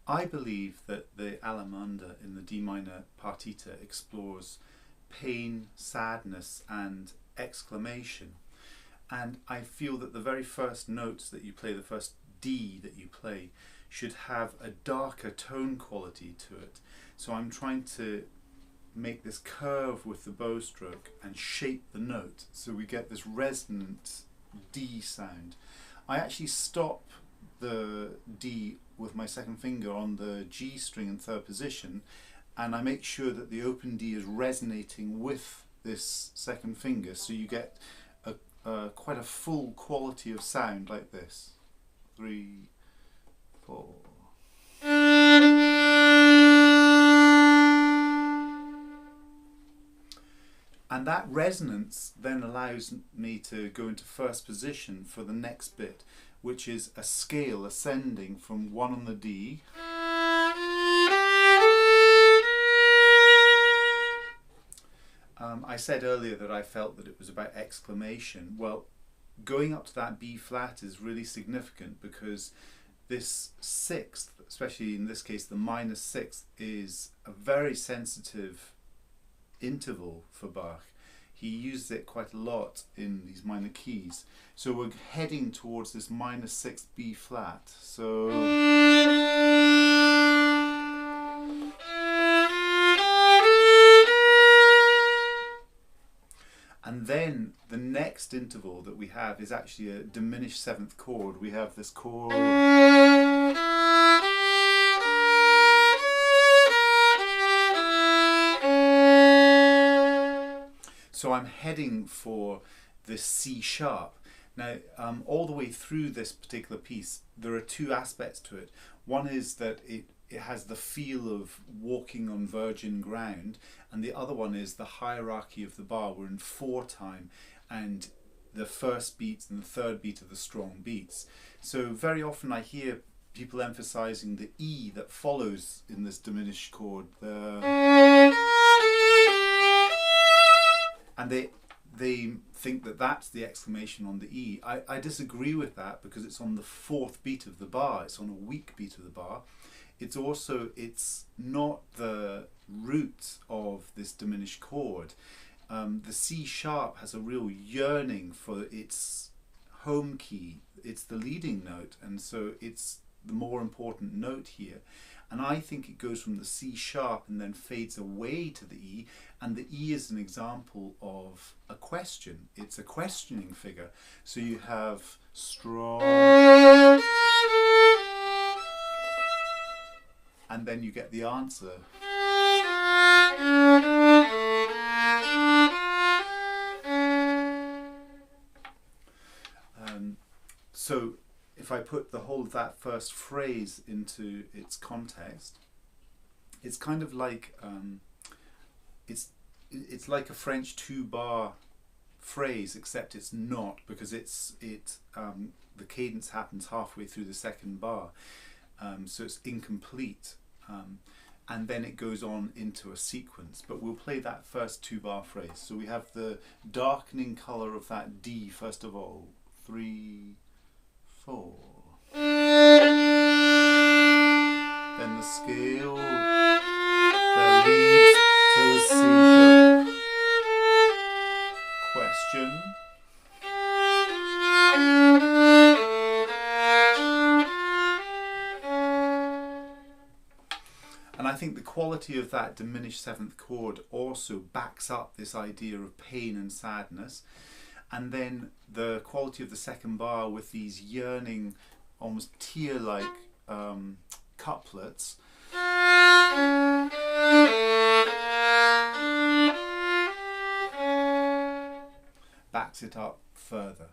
I believe that the Allemanda in the D minor Partita explores pain, sadness and exclamation. And I feel that the very first notes that you play, the first D that you play, should have a darker tone quality to it. So I'm trying to make this curve with the bow stroke and shape the note so we get this resonant D sound. I actually stop the D with my second finger on the G string in third position, and I make sure that the open D is resonating with this second finger, so you get quite a full quality of sound like this. 3, 4. And that resonance then allows me to go into first position for the next bit, which is a scale ascending from 1 on the D I said earlier that I felt that it was about exclamation. Well, going up to that B flat is really significant because this sixth, especially in this case the minor sixth, is a very sensitive interval for Bach. He uses it quite a lot in these minor keys. So we're heading towards this minor sixth B flat. So and then the next interval that we have is actually a diminished seventh chord. We have this chord. So I'm heading for this C sharp. Now, all the way through this particular piece, there are two aspects to it. One is that it has the feel of walking on virgin ground, and the other one is the hierarchy of the bar. We're in 4 time, and the first beat and the third beat are the strong beats. So very often I hear people emphasizing the E that follows in this diminished chord. And they think that that's the exclamation on the E. I disagree with that because it's on the 4th beat of the bar. It's on a weak beat of the bar. It's not the root of this diminished chord. The C sharp has a real yearning for its home key. It's the leading note, and so it's the more important note here. And I think it goes from the C sharp and then fades away to the E, and the E is an example of a question. It's a questioning figure. So you have strong, and then you get the answer. So if I put the whole of that first phrase into its context, it's kind of like it's like a French 2-bar phrase, except it's not, because the cadence happens halfway through the second bar, so it's incomplete, and then it goes on into a sequence. But we'll play that first 2-bar phrase. So we have the darkening color of that D first of all. 3, 4. Then the scale that leads to the C question. And I think the quality of that diminished 7th chord also backs up this idea of pain and sadness. And then the quality of the second bar with these yearning, almost tear-like couplets backs it up further.